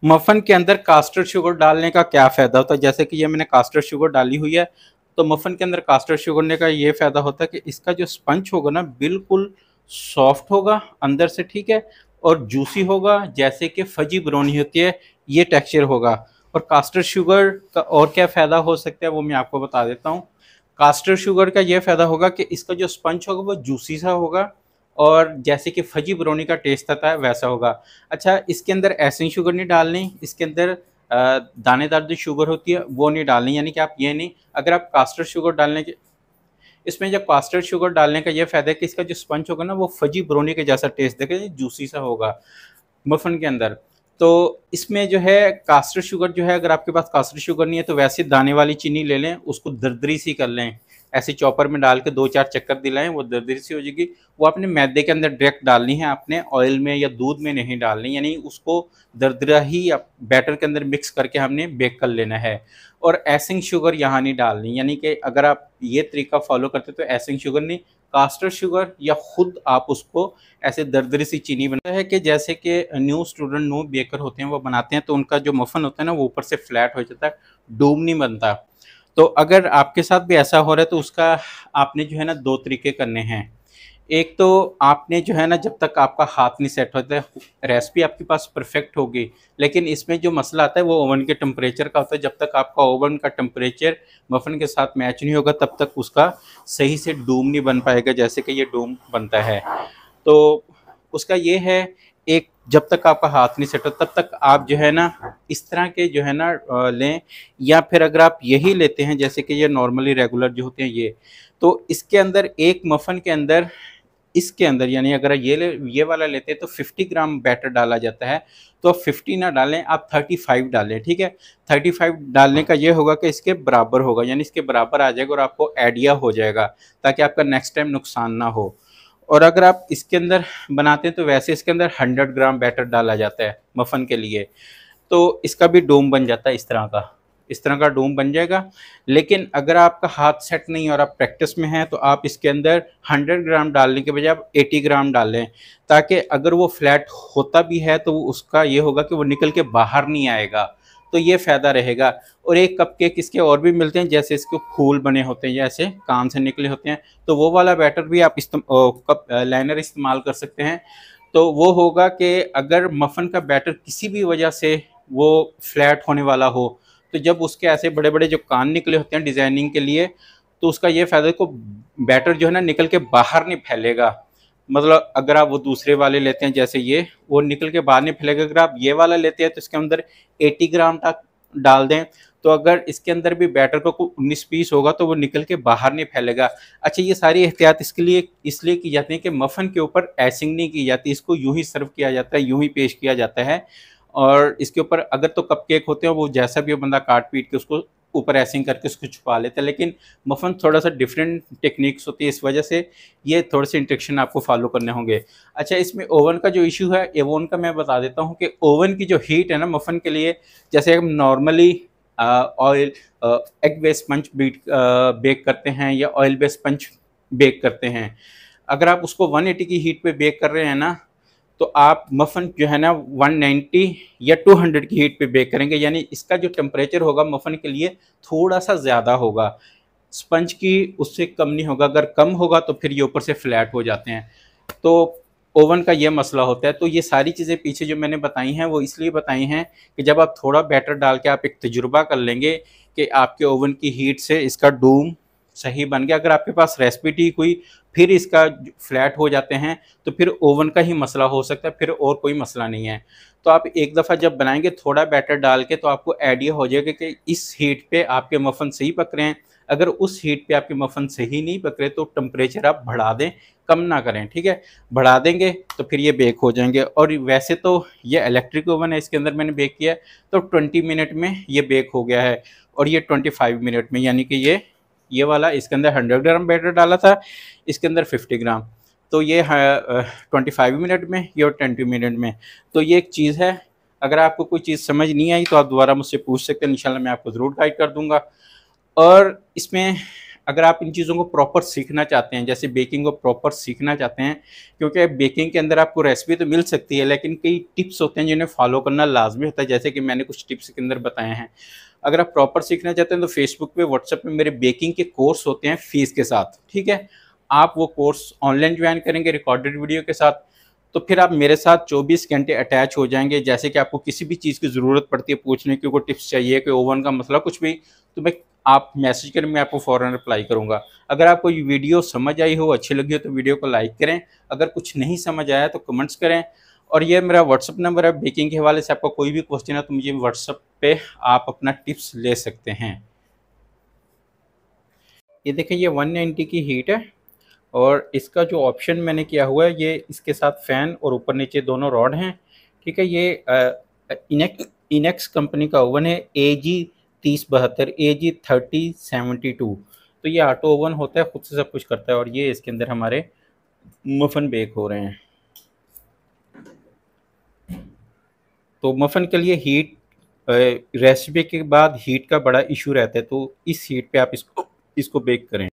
मफ़न के अंदर caster sugar डालने का क्या फ़ायदा होता है? जैसे कि ये मैंने कास्टर शुगर डाली हुई है, तो मफ़न के अंदर कास्टर शुगर ने का ये फ़ायदा होता है कि इसका जो स्पंज होगा ना बिल्कुल सॉफ्ट होगा अंदर से, ठीक है? और जूसी होगा, जैसे कि फजी ब्राउनी होती है, ये टेक्सचर होगा। और कास्टर शुगर का और क्या फ़ायदा हो सकता है वो मैं आपको बता देता हूँ। कास्टर शुगर का ये फ़ायदा होगा कि इसका जो स्पंज होगा वो जूसी सा होगा और जैसे कि फजी ब्राउनी का टेस्ट आता है वैसा होगा। अच्छा, इसके अंदर एसिड शुगर नहीं डालनी, इसके अंदर दानेदार जो शुगर होती है वो नहीं डालनी, यानी कि आप ये नहीं, अगर आप कास्टर शुगर डालने के, इसमें जब कास्टर शुगर डालने का ये फ़ायदा है कि इसका जो स्पंज होगा ना वो फजी ब्राउनी के जैसा टेस्ट देगा, जूसी सा होगा मफ़न के अंदर। तो इसमें जो है कास्टर शुगर जो है, अगर आपके पास कास्टर शुगर नहीं है तो वैसे दाने वाली चीनी ले लें, उसको दरदरी सी कर लें, ऐसे चॉपर में डाल के 2-4 चक्कर दिलाएँ, वो दरदरी सी हो जाएगी। वो आपने मैदे के अंदर डायरेक्ट डालनी है, आपने ऑयल में या दूध में नहीं डालनी, यानी उसको दरदरा ही आप बैटर के अंदर मिक्स करके हमने बेक कर लेना है। और एसिंग शुगर यहाँ नहीं डालनी, यानी कि अगर आप ये तरीका फ़ॉलो करते तो एसिंग शुगर नहीं, कास्टर शुगर या खुद आप उसको ऐसे दरदरी सी चीनी बनता है कि जैसे कि न्यू स्टूडेंट न्यू बेकर होते हैं वो बनाते हैं, तो उनका जो मफ़न होता है ना वो ऊपर से फ्लैट हो जाता है, डूम नहीं बनता। तो अगर आपके साथ भी ऐसा हो रहा है तो उसका आपने जो है ना 2 तरीके करने हैं। एक तो आपने जो है ना, जब तक आपका हाथ नहीं सेट होता है, रेसिपी आपके पास परफेक्ट होगी, लेकिन इसमें जो मसला आता है वो ओवन के टेम्परेचर का होता है। जब तक आपका ओवन का टेम्परेचर मफ़न के साथ मैच नहीं होगा तब तक उसका सही से डूम नहीं बन पाएगा, जैसे कि ये डूम बनता है। तो उसका ये है, एक जब तक आपका हाथ नहीं सेट हो तब तक आप जो है ना इस तरह के जो है ना लें, या फिर अगर आप यही लेते हैं जैसे कि ये नॉर्मली रेगुलर जो होते हैं ये, तो इसके अंदर एक मफ़न के अंदर, इसके अंदर यानी अगर ये वाला लेते हैं तो 50 ग्राम बैटर डाला जाता है। तो आप 50 ना डालें, आप 35 डालें, ठीक है? 35 डालने का ये होगा कि इसके बराबर होगा, यानी इसके बराबर आ जाएगा और आपको आइडिया हो जाएगा, ताकि आपका नेक्स्ट टाइम नुकसान ना हो। और अगर आप इसके अंदर बनाते हैं तो वैसे इसके अंदर 100 ग्राम बैटर डाला जाता है मफ़न के लिए, तो इसका भी डोम बन जाता है इस तरह का, इस तरह का डोम बन जाएगा। लेकिन अगर आपका हाथ सेट नहीं है और आप प्रैक्टिस में हैं तो आप इसके अंदर 100 ग्राम डालने के बजाय आप 80 ग्राम डालें, ताकि अगर वो फ्लैट होता भी है तो उसका ये होगा कि वो निकल के बाहर नहीं आएगा, तो ये फ़ायदा रहेगा। और एक कपकेक इसके और भी मिलते हैं, जैसे इसके फूल बने होते हैं या ऐसे कान से निकले होते हैं, तो वो वाला बैटर भी आप कप लाइनर इस्तेमाल कर सकते हैं। तो वो होगा कि अगर मफ़न का बैटर किसी भी वजह से वो फ्लैट होने वाला हो, तो जब उसके ऐसे बड़े-बड़े जो कान निकले होते हैं डिज़ाइनिंग के लिए, तो उसका ये फ़ायदा है को बैटर जो है ना निकल के बाहर नहीं फैलेगा। मतलब अगर आप वो दूसरे वाले लेते हैं जैसे ये, वो निकल के बाहर नहीं फैलेगा। अगर आप ये वाला लेते हैं तो इसके अंदर 80 ग्राम तक डाल दें, तो अगर इसके अंदर भी बैटर का कोई 19 पीस होगा तो वो निकल के बाहर नहीं फैलेगा। अच्छा, ये सारी एहतियात इसके लिए इसलिए की जाती है कि मफ़न के ऊपर आइसिंग नहीं की जाती, इसको यूँ ही सर्व किया जाता है, यूँ ही पेश किया जाता है। और इसके ऊपर अगर तो कपकेक होते हैं वो जैसा भी हो बंदा काट-पीट के उसको ऊपर आइसिंग करके उसको छुपा लेता है, लेकिन मफ़न थोड़ा-सा डिफरेंट टेक्निक्स होती है, इस वजह से ये थोड़े-से इंस्ट्रक्शन आपको फ़ॉलो करने होंगे। अच्छा, इसमें ओवन का जो इश्यू है, ओवन का मैं बता देता हूँ कि ओवन की जो हीट है ना मफ़न के लिए, जैसे हम normally oil egg based sponge bake करते हैं या ऑयल बेस्ड स्पंज बेक करते हैं। अगर आप उसको 180 की हीट पे बेक कर रहे हैं ना, तो आप मफ़न जो है ना 190 या 200 की हीट पे बेक करेंगे, यानी इसका जो टेम्परेचर होगा मफ़न के लिए थोड़ा-सा ज़्यादा होगा। स्पंज की उससे कम नहीं होगा, अगर कम होगा तो फिर ये ऊपर से फ्लैट हो जाते हैं। तो ओवन का ये मसला होता है। तो ये सारी चीज़ें पीछे जो मैंने बताई हैं वो इसलिए बताई हैं कि जब आप थोड़ा बैटर डाल के आप एक तजुर्बा कर लेंगे कि आपके ओवन की हीट से इसका डूम सही बन गया। अगर आपके पास रेसिपी ठीक हुई फिर इसका फ्लैट हो जाते हैं तो फिर ओवन का ही मसला हो सकता है, फिर और कोई मसला नहीं है। तो आप एक दफ़ा जब बनाएंगे थोड़ा बैटर डाल के तो आपको आइडिया हो जाएगा कि इस हीट पे आपके मफ़न सही पक रहे हैं। अगर उस हीट पे आपके मफ़न सही नहीं पक रहे तो टेम्परेचर आप बढ़ा दें, कम ना करें, ठीक है? बढ़ा देंगे तो फिर ये बेक हो जाएंगे। और वैसे तो ये इलेक्ट्रिक ओवन है, इसके अंदर मैंने बेक किया है तो 20 मिनट में ये बेक हो गया है, और ये 25 मिनट में, यानी कि ये वाला इसके अंदर 100 ग्राम बैटर डाला था, इसके अंदर 50 ग्राम, तो ये 25 मिनट में, ये 20 मिनट में। तो ये एक चीज़ है। अगर आपको कोई चीज़ समझ नहीं आई तो आप दोबारा मुझसे पूछ सकते हैं, इंशाल्लाह मैं आपको ज़रूर गाइड कर दूंगा। और इसमें अगर आप इन चीज़ों को प्रॉपर सीखना चाहते हैं, जैसे बेकिंग को प्रॉपर सीखना चाहते हैं, क्योंकि बेकिंग के अंदर आपको रेसिपी तो मिल सकती है लेकिन कई टिप्स होते हैं जिन्हें फॉलो करना लाजमी होता है, जैसे कि मैंने कुछ टिप्स के अंदर बताए हैं। अगर आप प्रॉपर सीखना चाहते हैं तो फेसबुक पे, व्हाट्सएप पे मेरे बेकिंग के कोर्स होते हैं फीस के साथ, ठीक है। आप वो कोर्स ऑनलाइन ज्वाइन करेंगे रिकॉर्डेड वीडियो के साथ, तो फिर आप मेरे साथ 24 घंटे अटैच हो जाएंगे। जैसे कि आपको किसी भी चीज़ की ज़रूरत पड़ती है पूछने की, कोई टिप्स चाहिए, कोई ओवन का मसला, कुछ भी, तो मैं, आप मैसेज करें, मैं आपको फ़ौरन रिप्लाई करूँगा। अगर आपको ये वीडियो समझ आई हो, अच्छी लगी हो, तो वीडियो को लाइक करें। अगर कुछ नहीं समझ आया तो कमेंट्स करें। और ये मेरा व्हाट्सअप नंबर है। बेकिंग के हवाले से आपका कोई भी क्वेश्चन है तो मुझे व्हाट्सअप पे आप अपना टिप्स ले सकते हैं। ये देखें, ये 190 की हीट है और इसका जो ऑप्शन मैंने किया हुआ है, ये इसके साथ फ़ैन और ऊपर नीचे दोनों रॉड हैं, ठीक है। ये इनेक्स कंपनी का ओवन है, AG3072, AG3072। तो ये ऑटो ओवन होता है, खुद से सब कुछ करता है। और ये इसके अंदर हमारे मफ़न बेक हो रहे हैं। तो मफ़न के लिए हीट, रेसिपी के बाद हीट का बड़ा इशू रहता है, तो इस हीट पे आप इसको बेक करें।